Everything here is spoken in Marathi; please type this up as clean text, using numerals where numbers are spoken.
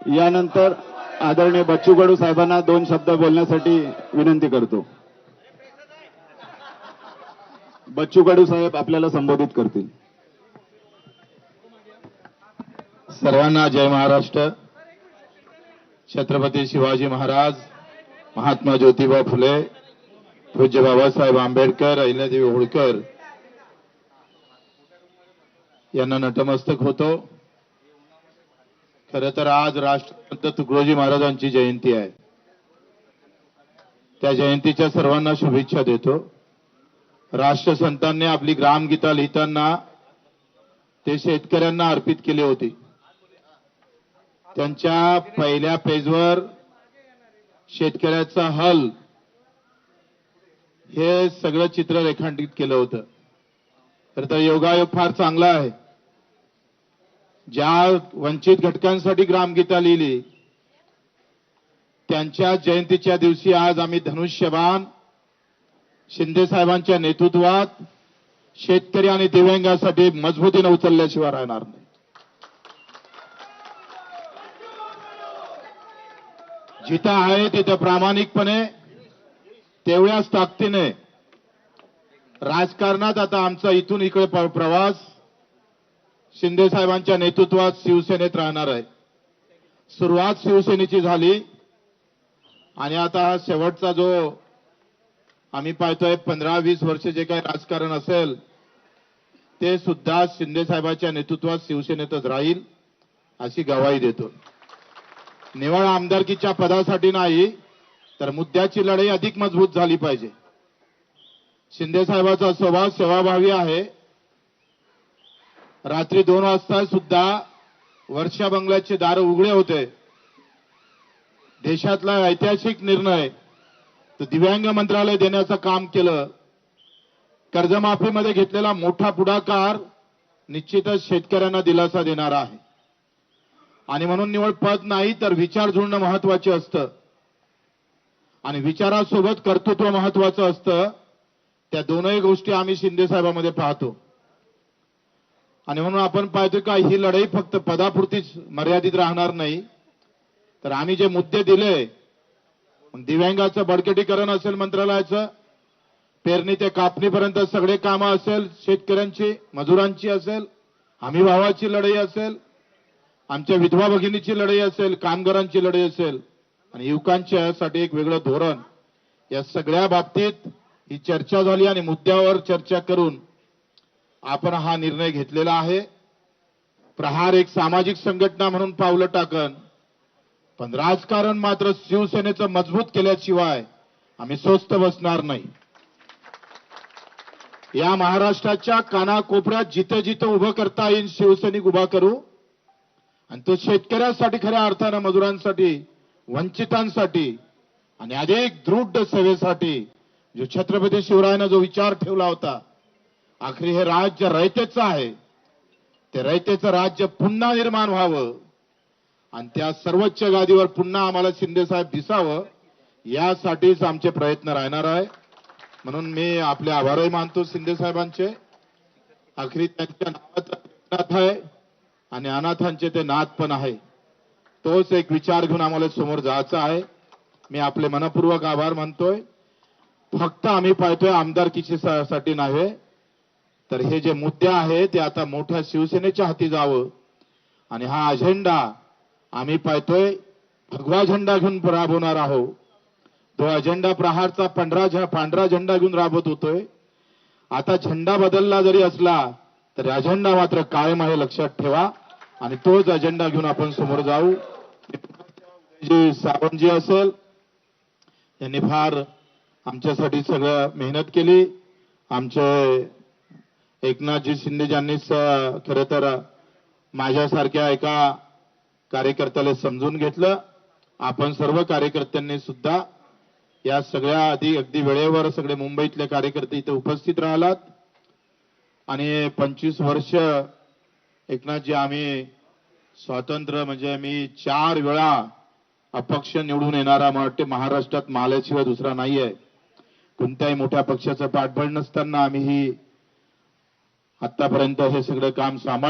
यानंतर आदरणीय बच्चू कडू साहेबांना 2 शब्द बोलण्यासाठी विनंती करतो. बच्चू कडू साहेब आपल्याला संबोधित करतील. सर्वांना जय महाराष्ट्र. छत्रपती शिवाजी महाराज, महात्मा ज्योतिबा फुले, पूज्य बाबासाहेब आंबेडकर, अहिल्यादेवी होळकर यांना नतमस्तक होतो. खरं तर आज राष्ट्रसंत तुकडोजी महाराजांची जयंती आहे. त्या जयंतीच्या सर्वांना शुभेच्छा देतो. राष्ट्रसंतांनी आपली ग्रामगीता लिहिताना ते शेतकऱ्यांना अर्पित केली होती. त्यांच्या पहिल्या पेजवर शेतकऱ्याचा हल हे सगळं चित्र रेखांकित केलं होतं. खरं तर योगायोग फार चांगला आहे. ज्या वंचित घटकांसाठी ग्रामगीता लिहिली त्यांच्या जयंतीच्या दिवशी आज आम्ही धनुष्यबाण शिंदे साहेबांच्या नेतृत्वात शेतकरी आणि दिव्यांगांसाठी मजबूतीने उचलल्याशिवाय राहणार नाही. जिथं आहे तिथं प्रामाणिकपणे तेवढ्याच ताकदीने राजकारणात आता आमचा इथून इकडे प्रवास शिंदे साहेबांच्या नेतृत्वात शिवसेनेत राहणार आहे. सुरुवात शिवसेनेची झाली आणि आता हा शेवटचा जो आम्ही पाहतोय 15-20 वर्ष जे काही राजकारण असेल ते सुद्धा शिंदे साहेबांच्या नेतृत्वात शिवसेनेतच राहील अशी ग्वाही देतो. निवड आमदारकीच्या पदासाठी नाही तर मुद्द्याची लढाई अधिक मजबूत झाली पाहिजे. शिंदे साहेबांचा स्वभाव सेवाभावी आहे. रात्री 2 वाजता सुद्धा वर्षा बंगल्याचे दार उघडे होते. देशातला ऐतिहासिक निर्णय तर दिव्यांग मंत्रालय देण्याचं काम केलं. कर्जमाफीमध्ये घेतलेला मोठा पुढाकार निश्चितच शेतकऱ्यांना दिलासा देणारा आहे. आणि म्हणून निवड पद नाही तर विचार जुळणं महत्वाचं असतं आणि विचारासोबत कर्तृत्व महत्वाचं असतं. त्या दोनही गोष्टी आम्ही शिंदे साहेबांमध्ये पाहतो. आणि म्हणून आपण पाहतो का ही लढाई फक्त पदापुरतीच मर्यादित राहणार नाही तर आम्ही जे मुद्दे दिले दिव्यांगाचं बळकटीकरण असेल, मंत्रालयाचं पेरणी ते कापणीपर्यंत सगळे कामं असेल, शेतकऱ्यांची मजुरांची असेल, हमी भावाची लढाई असेल, आमच्या विधवा भगिनीची लढाई असेल, कामगारांची लढाई असेल आणि युवकांच्यासाठी एक वेगळं धोरण, या सगळ्या बाबतीत ही चर्चा झाली आणि मुद्द्यावर चर्चा करून आपण हा निर्णय घेतलेला आहे. प्रहार एक सामाजिक संघटना म्हणून पावलं टाकन पण राजकारण मात्र शिवसेनेचं मजबूत केल्याशिवाय आम्ही स्वस्थ बसणार नाही. या महाराष्ट्राच्या कानाकोपऱ्यात जिथे जिथे उभं करता येईल शिवसैनिक उभा करू आणि तो शेतकऱ्यांसाठी, खऱ्या अर्थानं मजुरांसाठी, वंचितांसाठी आणि अधिक दृढ सेवेसाठी जो छत्रपती शिवरायानं जो विचार ठेवला होता, आखरी हे राज्य रयतेचं आहे. ते रयतेचं राज्य पुन्हा निर्माण व्हावं आणि त्या सर्वोच्च गादीवर पुन्हा आम्हाला शिंदे साहेब दिसावं यासाठीच आमचे प्रयत्न राहणार आहे. म्हणून मी आपले आभारही मानतो शिंदे साहेबांचे. आखरी त्यांच्या नावाचा नाथ आहे आणि अनाथांचे ते नाथ पण आहे. तोच एक विचार घेऊन आम्हाला समोर जायचं आहे. मी आपले मनपूर्वक आभार मानतोय. फक्त आम्ही पाहतोय आमदारकीची साठी नव्हे तर हे जे मुद्दे आहे ते आता मोठ्या शिवसेनेच्या हाती जावं आणि हा अजेंडा आम्ही पाहतोय भगवा झेंडा घेऊन राबवणार आहोत. तो अजेंडा प्रहारचा पांढरा झेंडा घेऊन राबवत होतोय. आता झेंडा बदलला जरी असला तरी अजेंडा मात्र कायम आहे, लक्षात ठेवा. आणि तोच अजेंडा घेऊन आपण समोर जाऊ. जे सावंतजी असेल यांनी फार आमच्यासाठी सगळं मेहनत केली. आमचे एकनाथजी शिंदे यांनी खरं तर माझ्यासारख्या एका कार्यकर्त्याला समजून घेतलं. आपण सर्व कार्यकर्त्यांनी सुद्धा या सगळ्या अगदी वेळेवर सगळे मुंबईतले कार्यकर्ते इथे उपस्थित राहिलात आणि 25 वर्ष एकनाथजी आम्ही स्वातंत्र्य म्हणजे मी 4 वेळा अपक्ष निवडून येणारा मला वाटते महाराष्ट्रात माल्याशिवाय दुसरा नाहीये. कोणत्याही मोठ्या पक्षाचं पाठबळ नसताना आम्ही आतापर्यंत हे सगळं काम सांभाळलं.